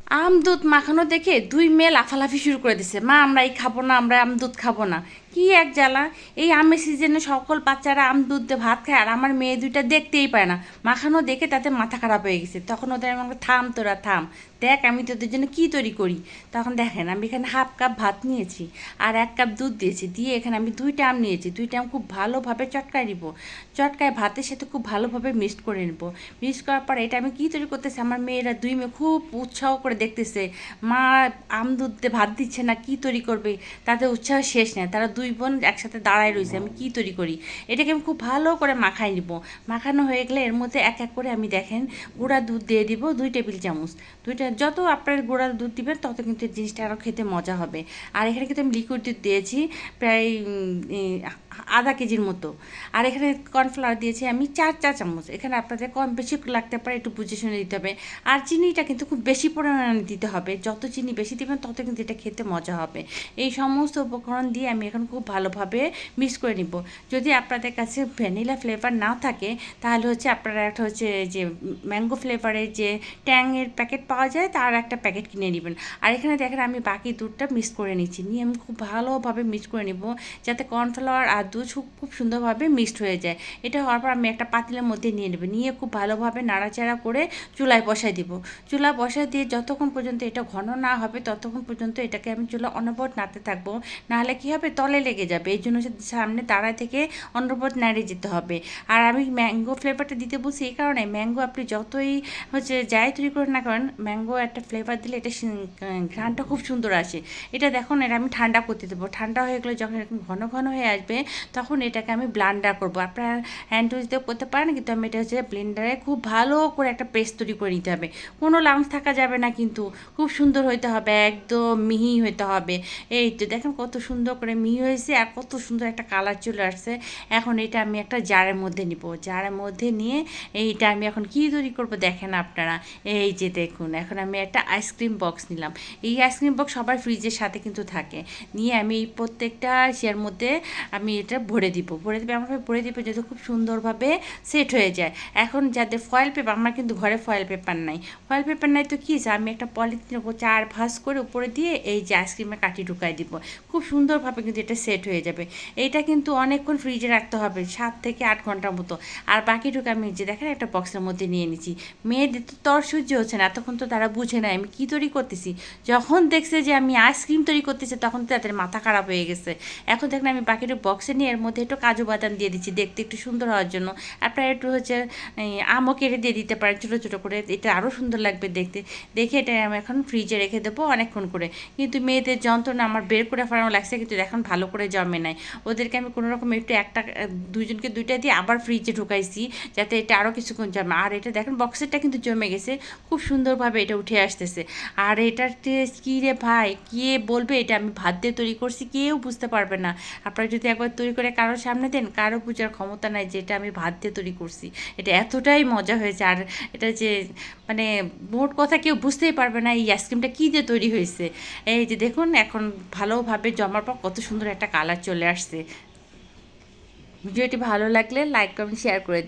আম দুধ মাখানো দেখে দুই মেয়ে লাফালাফি শুরু করে দিছে, মা আমরা এই খাবো না, আমরা আম দুধ খাবো না। কি এক জ্বালা! এই আমের সিজনে সকল বাচ্চারা আম দুধ দিয়ে ভাত খায়, আর আমার মেয়ে দুইটা দেখতেই পায় না। মাখানো দেখে তাতে মাথা খারাপ হয়ে গেছে। তখন ওদের আমি বললাম, থাম তোরা থাম, দেখ আমি তোদের জন্য কী তৈরি করি। তখন দেখেন আমি এখানে হাফ কাপ ভাত নিয়েছি, আর 1 কাপ দুধ দিয়েছি, দিয়ে এখানে আমি 2টা আম নিয়েছি। 2টা আম খুব ভালোভাবে চটকায় নিব, চটকায় ভাতের সাথে খুব ভালোভাবে মিক্সড করে নেব। মিক্স করার পর এটা আমি কী তৈরি করতেছি, আমার মেয়েরা দুই মেয়ে খুব উৎসাহ করে দেখতেছে, মা আম দুধ দিয়ে ভাত দিচ্ছে না, কি তৈরি করবে। তাদের উৎসাহ শেষ নেই, তারা দুই বোন একসাথে দাঁড়ায় রয়েছে আমি কি তৈরি করি। এটাকে আমি খুব ভালো করে মাখাই নিব। মাখানো হয়ে গেলে এর মধ্যে এক এক করে আমি দেখেন গুঁড়া দুধ দিয়ে দিব 2 টেবিল চামচ। যত আপনার গুঁড়া দুধ দিবেন তত কিন্তু জিনিসটা আরও খেতে মজা হবে। আর এখানে কিন্তু আমি লিকুইড দুধ দিয়েছি প্রায় আধা কেজির মতো। আর এখানে কর্নফ্লাওয়ার দিয়েছি আমি 4 চা চামচ। এখানে আপনাদের কম বেশি লাগতে পারে, একটু বুঝে শুনে দিতে হবে। আর চিনিটা কিন্তু খুব বেশি পরিমাণে দিতে হবে, যত চিনি বেশি দিবেন তত কিন্তু এটা খেতে মজা হবে। এই সমস্ত উপকরণ দিয়ে আমি এখন খুব ভালোভাবে মিক্স করে নিব। যদি আপনাদের কাছে ভ্যানিলা ফ্লেভার না থাকে তাহলে হচ্ছে আপনারা একটা হচ্ছে যে ম্যাঙ্গো ফ্লেভারের যে ট্যাংয়ের প্যাকেট পাওয়া যায় তার একটা প্যাকেট কিনে নেবেন। আর এখানে দেখেন আমি বাকি দুধটা মিক্স করে নিচ্ছি, নিয়ে আমি খুব ভালোভাবে মিক্স করে নিব যাতে কর্নফ্লাওয়ার আর দুধ খুব সুন্দরভাবে মিক্সড হয়ে যায়। এটা হওয়ার পর আমি একটা পাতিলের মধ্যে নিয়ে নেব, নিয়ে খুব ভালোভাবে নাড়াচাড়া করে চুলায় বসাই দিব। চুলা বসায় দিয়ে যতক্ষণ পর্যন্ত এটা ঘন না হবে ততক্ষণ পর্যন্ত এটাকে আমি চুলা অনবরত নাড়তে থাকবো, নাহলে কী হবে তলে লেগে যাবে। এই জন্য সামনে তাড়ায় থেকে অনবরত নাড়িয়ে যেতে হবে। আর আমি ম্যাঙ্গো ফ্লেভারটা দিতে বলছি এই কারণে, ম্যাঙ্গো আপনি যতই হচ্ছে যাই তৈরি করেন না করেন, ম্যাঙ্গো একটা ফ্লেভার দিলে এটা ঘ্রাণটা খুব সুন্দর আসে। এটা দেখুন এটা আমি ঠান্ডা করতে দেবো, ঠান্ডা হয়ে গেলে যখন এরকম ঘন ঘন হয়ে আসবে তখন এটাকে আমি ব্লান্ডার করবো। আপনার হ্যান্ড উইচ দিয়েও করতে পারেন, কিন্তু আমি এটা হচ্ছে ব্লেন্ডারে খুব ভালো করে একটা পেস্ট তৈরি করে নিতে হবে। কোনো লাম্পস থাকা যাবে না, কিন্তু খুব সুন্দর হইতে হবে, একদম মিহি হইতে হবে। এই তো দেখেন কত সুন্দর করে মিহি হয়েছে আর কত সুন্দর একটা কালার চলে আসছে। এখন এটা আমি একটা জারের মধ্যে নিব, জারের মধ্যে নিয়ে এইটা আমি এখন কি তৈরি করব দেখেন আপনারা। এই যে দেখুন এখন আমি একটা আইসক্রিম বক্স নিলাম। এই আইসক্রিম বক্স সবার ফ্রিজের সাথে কিন্তু থাকে। নিয়ে আমি এই প্রত্যেকটা শেয়ার মধ্যে আমি এটা ভরে দিব, এমনভাবে ভরে দিব যাতে খুব সুন্দরভাবে সেট হয়ে যায়। এখন যাদের ফয়েল পেপার, আমার কিন্তু ঘরে ফয়েল পেপার নাই, ফয়েল পেপার নাই তো কী আছে, আমি একটা পলিথিনের উপর 4 ভাঁজ করে উপরে দিয়ে এই যে আইসক্রিমের কাঠি ঢুকাই দিব, খুব সুন্দরভাবে কিন্তু এটা সেট হয়ে যাবে। এইটা কিন্তু অনেকক্ষণ ফ্রিজে রাখতে হবে, 7 থেকে 8 ঘন্টার মতো। আর বাকিটুকু আমি যে দেখেন একটা বক্সের মধ্যে নিয়ে নিচ্ছি। মেয়েদের তো তর সহ্য হচ্ছে না, এতক্ষণ তো তারা বুঝে নেয় আমি কী তৈরি করতেছি। যখন দেখছে যে আমি আইসক্রিম তৈরি করতেছি তখন তো তাদের মাথা খারাপ হয়ে গেছে। এখন দেখেন আমি বাকিটা বক্সে নিয়ে এর মধ্যে একটু কাজু বাদাম দিয়ে দিচ্ছি দেখতে একটু সুন্দর হওয়ার জন্য। আপনারা একটু হচ্ছে আমও কেটে দিয়ে দিতে পারেন ছোটো ছোটো করে, এটা আরও সুন্দর লাগবে দেখতে। দেখে এটা আমি এখন ফ্রিজে রেখে দেবো অনেকক্ষণ করে। কিন্তু মেয়েদের যন্ত্রণা আমার বের করে ফেলানো লাগছে, কিন্তু এখন ভালো করে জমে নাই। ওদেরকে আমি কোনো রকম একটু একটা দুইজনকে 2টা দিয়ে আবার ফ্রিজে ঢুকাইছি যাতে এটা আরও কিছুক্ষণ জমে। আর এটা দেখেন বক্সেরটা কিন্তু জমে গেছে, খুব সুন্দরভাবে এটা উঠে আসতেছে। আর এটার টেস্ট কী রে ভাই, কে বলবে এটা আমি ভাত দিয়ে তৈরি করছি, কেউ বুঝতে পারবে না। আপনারা যদি একবার তৈরি করে কারোর সামনে দেন, কারো বোঝার ক্ষমতা নাই যে এটা আমি ভাত দিয়ে তৈরি করছি। এটা এতটাই মজা হয়েছে। আর এটা যে মানে মোট কথা কেউ বুঝতেই পারবে না এই আইসক্রিমটা কী দিয়ে তৈরি হয়েছে। এই যে দেখুন এখন ভালোভাবে জমার পর কত সুন্দর একটা কালার চলে আসছে। ভিডিওটি ভালো লাগলে লাইক কমেন্ট শেয়ার করে